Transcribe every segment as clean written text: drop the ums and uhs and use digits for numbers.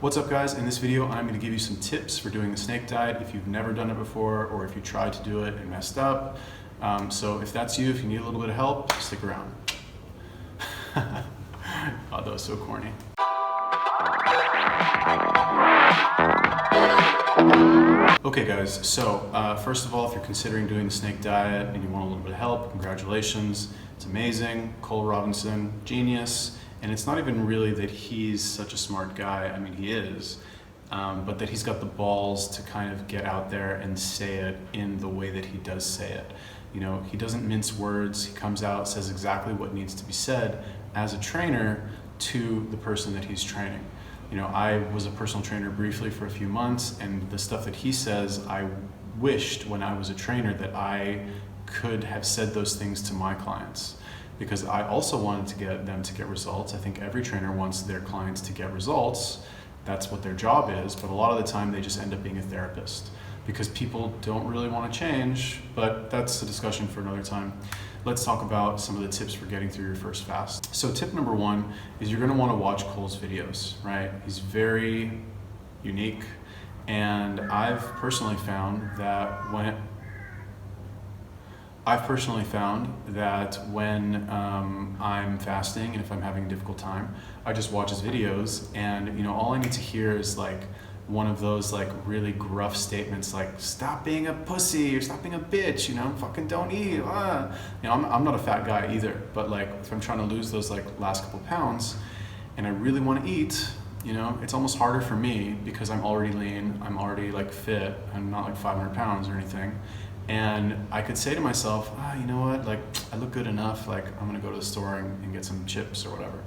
What's up guys? In this video I'm going to give you some tips for doing the snake diet if you've never done it before or if you tried to do it and messed up. So if that's you, if you need a little bit of help, stick around. Oh, that was so corny. Okay guys, so first of all, if you're considering doing the snake diet and you want a little bit of help, congratulations. It's amazing. Cole Robinson, genius. And it's not even really that he's such a smart guy. I mean, he is, but that he's got the balls to kind of get out there and say it in the way that he does say it. You know, he doesn't mince words. He comes out, says exactly what needs to be said as a trainer to the person that he's training. You know, I was a personal trainer briefly for a few months, and the stuff that he says, I wished when I was a trainer that I could have said those things to my clients, because I also wanted to get them to get results. I think every trainer wants their clients to get results. That's what their job is, but a lot of the time they just end up being a therapist because people don't really want to change, but that's a discussion for another time. Let's talk about some of the tips for getting through your first fast. So tip number one is you're going to want to watch Cole's videos, right? He's very unique, and I've personally found that when I'm fasting and if I'm having a difficult time, I just watch his videos, and you know, all I need to hear is like one of those like really gruff statements like stop being a pussy or stop being a bitch, you know, fucking don't eat. You know, I'm not a fat guy either, but like if I'm trying to lose those like last couple pounds and I really want to eat, you know, it's almost harder for me because I'm already lean, I'm already like fit, I'm not like 500 pounds or anything. And I could say to myself, you know what, like I look good enough, like I'm gonna go to the store and get some chips or whatever.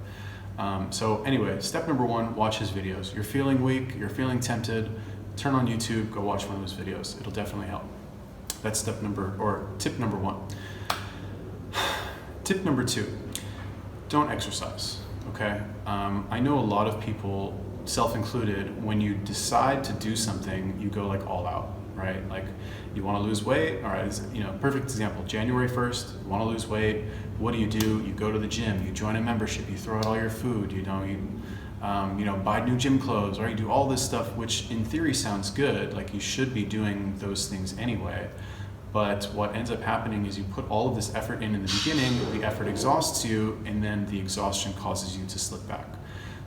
So anyway, step number one, watch his videos. You're feeling weak, you're feeling tempted, turn on YouTube, go watch one of his videos. It'll definitely help. That's tip number one. Tip number two, don't exercise, okay? I know a lot of people, self-included, when you decide to do something, you go like all out, right? Like you want to lose weight, all right, you know, perfect example, January 1st, you want to lose weight, what do? You go to the gym, you join a membership, you throw out all your food, you know, buy new gym clothes, or you do all this stuff, which in theory sounds good, like you should be doing those things anyway. But what ends up happening is you put all of this effort in the beginning, the effort exhausts you, and then the exhaustion causes you to slip back.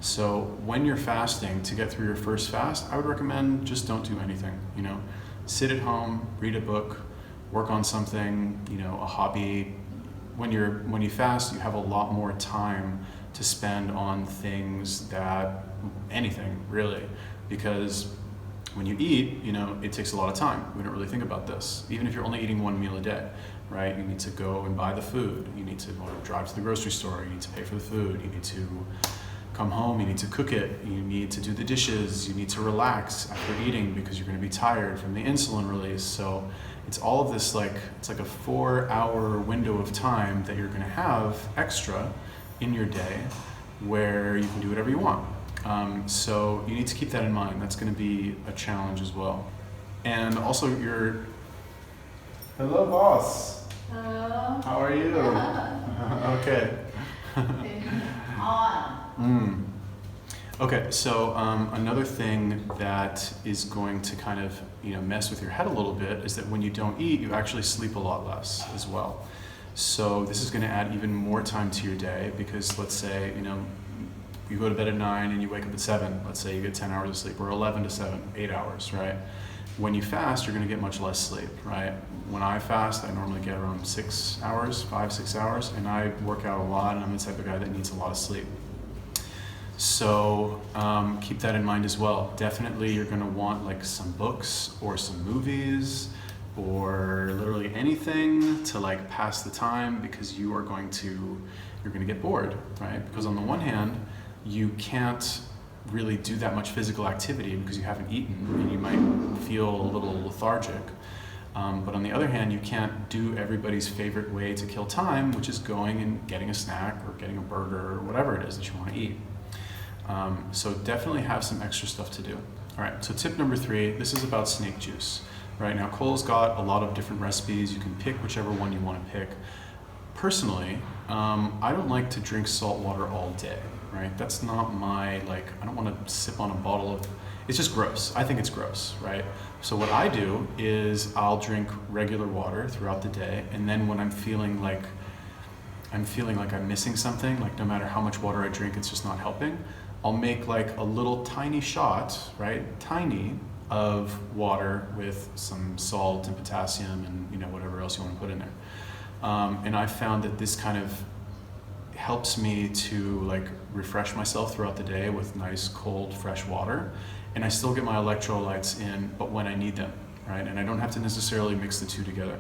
So when you're fasting, to get through your first fast, I would recommend just don't do anything, you know. Sit at home, read a book, work on something, you know, a hobby. When you fast, you have a lot more time to spend on things that, anything really, because when you eat, you know, it takes a lot of time. We don't really think about this. Even if you're only eating one meal a day, right? You need to go and buy the food. You need to drive to the grocery store. You need to pay for the food. You need to come home, you need to cook it, you need to do the dishes, you need to relax after eating because you're going to be tired from the insulin release. So it's all of this, like, it's like a 4-hour window of time that you're going to have extra in your day where you can do whatever you want. So you need to keep that in mind. That's going to be a challenge as well. And also hello boss. Hello. How are you? Okay. Okay, so another thing that is going to kind of, you know, mess with your head a little bit is that when you don't eat, you actually sleep a lot less as well. So this is going to add even more time to your day, because let's say, you know, you go to bed at 9 and you wake up at 7. Let's say you get 10 hours of sleep, or 11 to 7, 8 hours, right? When you fast, you're going to get much less sleep, right? When I fast, I normally get around 6 hours, 5-6 hours, and I work out a lot, and I'm the type of guy that needs a lot of sleep. So keep that in mind as well. Definitely you're going to want like some books or some movies or literally anything to like pass the time, because you're going to get bored, right? Because on the one hand, you can't really do that much physical activity because you haven't eaten and you might feel a little lethargic. But on the other hand, you can't do everybody's favorite way to kill time, which is going and getting a snack or getting a burger or whatever it is that you want to eat. So definitely have some extra stuff to do. All right, so tip number 3, this is about snake juice. Right now, Cole's got a lot of different recipes. You can pick whichever one you want to pick. Personally, I don't like to drink salt water all day. right? That's not my, like, I don't want to sip on a bottle of, it's just gross. I think it's gross, right? So what I do is I'll drink regular water throughout the day, and then when I'm feeling like I'm missing something, like no matter how much water I drink, it's just not helping, I'll make like a little tiny shot, right? Tiny, of water with some salt and potassium and whatever else you want to put in there. And I found that this kind of helps me to like refresh myself throughout the day with nice cold fresh water, and I still get my electrolytes in, but when I need them, right? And I don't have to necessarily mix the two together.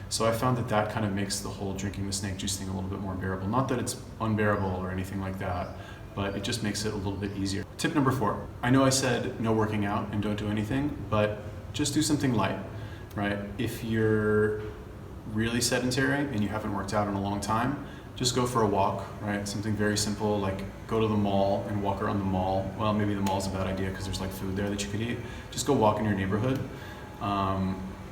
So I found that that kind of makes the whole drinking the snake juice thing a little bit more bearable. Not that it's unbearable or anything like that, but it just makes it a little bit easier. Tip number 4. I know I said no working out and don't do anything, but just do something light, right? If you're really sedentary and you haven't worked out in a long time, just go for a walk, right? Something very simple, like go to the mall and walk around the mall. Well, maybe the mall's a bad idea because there's like food there that you could eat. Just go walk in your neighborhood.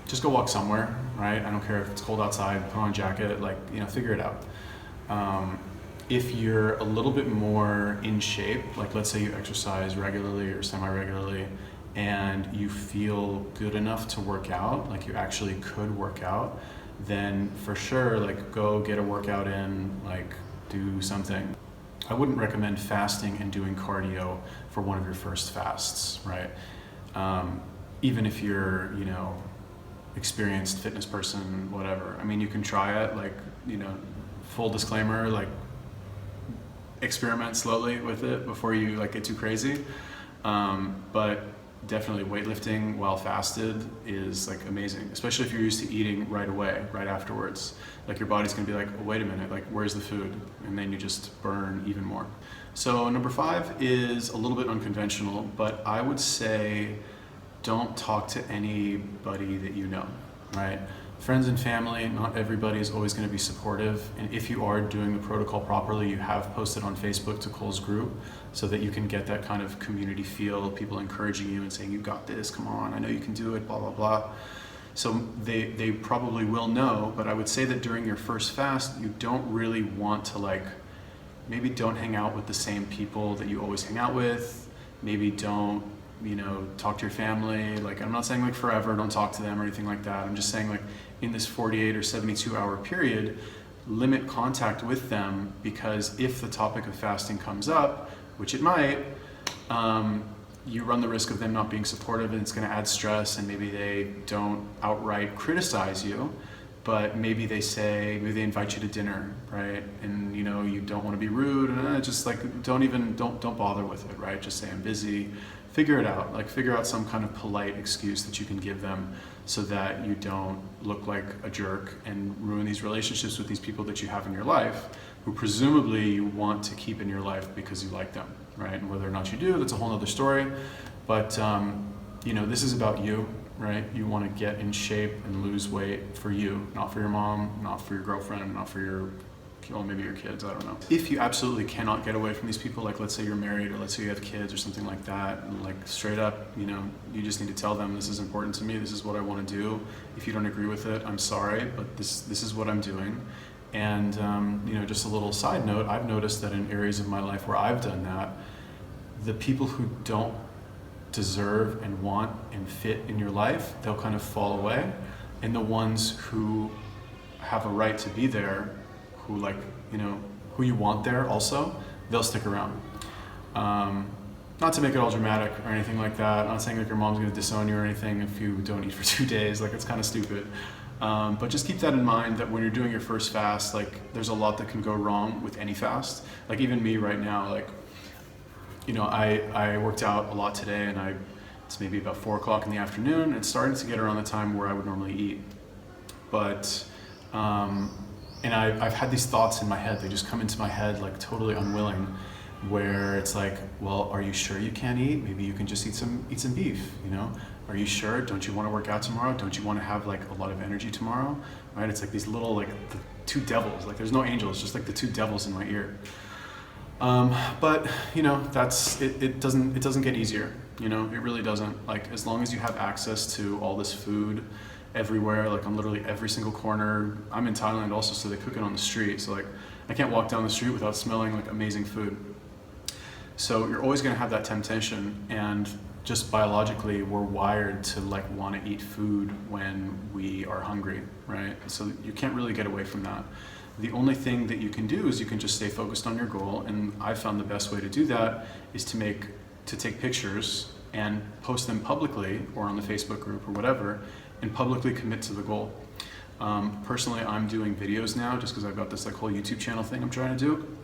Just go walk somewhere, right? I don't care if it's cold outside, put on a jacket, like, figure it out. If you're a little bit more in shape, like let's say you exercise regularly or semi-regularly, and you feel good enough to work out, like you actually could work out, then for sure, like go get a workout in, like do something. I wouldn't recommend fasting and doing cardio for one of your first fasts, right? Even if you're, experienced fitness person, whatever. I mean, you can try it, like, full disclaimer, like experiment slowly with it before you like get too crazy. But definitely weightlifting while fasted is like amazing, especially if you're used to eating right away, right afterwards. Like your body's gonna be like, oh, wait a minute, like where's the food? And then you just burn even more. So number 5 is a little bit unconventional, but I would say don't talk to anybody that you know, right? Friends and family, not everybody is always going to be supportive. And if you are doing the protocol properly, you have posted on Facebook to Cole's group so that you can get that kind of community feel, people encouraging you and saying, you got this, come on, I know you can do it, blah, blah, blah. So they probably will know, but I would say that during your first fast, you don't really want to maybe don't hang out with the same people that you always hang out with. Maybe don't, talk to your family. Like, I'm not saying like forever, don't talk to them or anything like that. I'm just saying like in this 48 or 72 hour period, limit contact with them, because if the topic of fasting comes up, which it might, you run the risk of them not being supportive, and it's going to add stress, and maybe they don't outright criticize you, but maybe they invite you to dinner, right? And you don't want to be rude, and just like don't bother with it, right? Just say I'm busy. Figure it out, figure out some kind of polite excuse that you can give them so that you don't look like a jerk and ruin these relationships with these people that you have in your life, who presumably you want to keep in your life because you like them, right? And whether or not you do, that's a whole other story. But this is about you, right? You want to get in shape and lose weight for you, not for your mom, not for your girlfriend, not for maybe your kids, I don't know. If you absolutely cannot get away from these people, like let's say you're married or let's say you have kids or something like that, and like straight up, you just need to tell them, this is important to me, this is what I want to do. If you don't agree with it, I'm sorry, but this is what I'm doing. And just a little side note, I've noticed that in areas of my life where I've done that, the people who don't deserve and want and fit in your life, they'll kind of fall away. And the ones who have a right to be there, who you want there also, they'll stick around. Not to make it all dramatic or anything like that. I'm not saying like your mom's gonna disown you or anything if you don't eat for 2 days, like it's kind of stupid. But just keep that in mind, that when you're doing your first fast, like there's a lot that can go wrong with any fast. Like even me right now, I worked out a lot today, and it's maybe about 4 o'clock in the afternoon. It's starting to get around the time where I would normally eat. But, and I've had these thoughts in my head, they just come into my head like totally unwilling, where it's like, well, are you sure you can't eat? Maybe you can just eat some beef, Are you sure? Don't you want to work out tomorrow? Don't you want to have like a lot of energy tomorrow? Right? It's like these little, like the 2 devils, like there's no angels, just like the 2 devils in my ear. But that's, it doesn't get easier, it really doesn't. Like as long as you have access to all this food everywhere, like on literally every single corner. I'm in Thailand also, so they cook it on the street. So like I can't walk down the street without smelling like amazing food. So you're always going to have that temptation, and just biologically we're wired to like want to eat food when we are hungry, right? So you can't really get away from that. The only thing that you can do is you can just stay focused on your goal, and I found the best way to do that is to take pictures and post them publicly or on the Facebook group or whatever, and publicly commit to the goal. Personally, I'm doing videos now just because I've got this like whole YouTube channel thing I'm trying to do.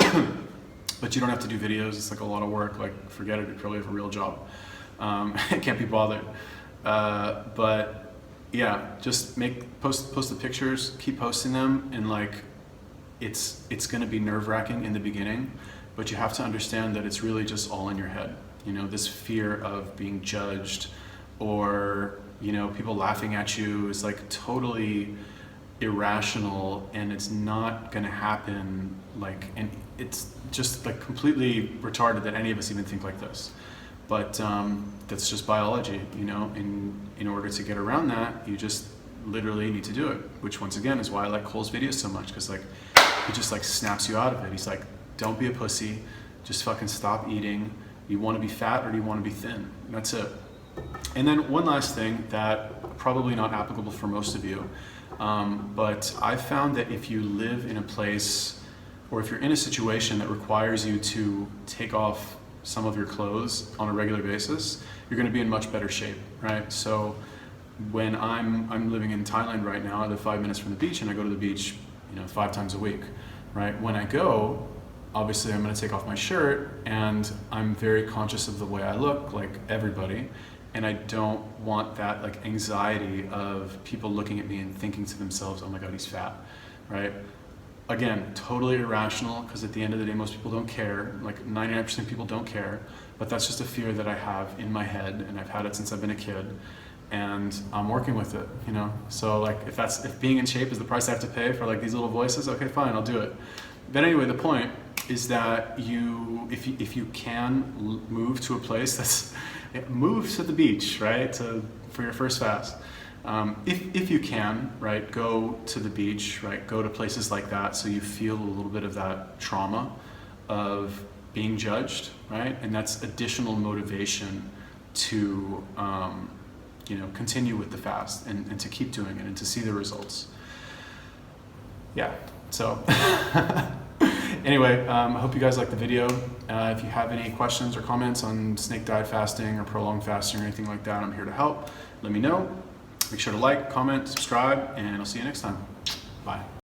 But you don't have to do videos. It's like a lot of work. Like, forget it. You probably have a real job. Can't be bothered. But yeah, just post the pictures, keep posting them, and like it's going to be nerve-wracking in the beginning, but you have to understand that it's really just all in your head. You know, this fear of being judged or, you know, people laughing at you is like totally irrational, and it's not going to happen. Like, and it's just like completely retarded that any of us even think like this. But that's just biology, you know. In order to get around that, you just literally need to do it, which once again is why I like Cole's videos so much, because like he just like snaps you out of it. He's like, don't be a pussy, just fucking stop eating. You want to be fat or do you want to be thin? And that's it. And then one last thing that probably not applicable for most of you, but I found that if you live in a place, or if you're in a situation that requires you to take off some of your clothes on a regular basis, you're going to be in much better shape, right? So when I'm living in Thailand right now, I live 5 minutes from the beach, and I go to the beach, you know, 5 times a week, right? When I go, obviously I'm going to take off my shirt, and I'm very conscious of the way I look, like everybody, and I don't want that like anxiety of people looking at me and thinking to themselves, oh my God, he's fat, right? Again, totally irrational, because at the end of the day, most people don't care. Like 99% of people don't care, but that's just a fear that I have in my head, and I've had it since I've been a kid, and I'm working with it, you know? So like, if being in shape is the price I have to pay for like these little voices, okay, fine, I'll do it. But anyway, the point is that if you can move to a place move to the beach, right? For your first fast. If you can, right, go to the beach, right, go to places like that so you feel a little bit of that trauma of being judged, right? And that's additional motivation to, you know, continue with the fast and to keep doing it and to see the results. Yeah, so anyway, I hope you guys liked the video. If you have any questions or comments on snake diet fasting or prolonged fasting or anything like that, I'm here to help. Let me know. Make sure to like, comment, subscribe, and I'll see you next time. Bye.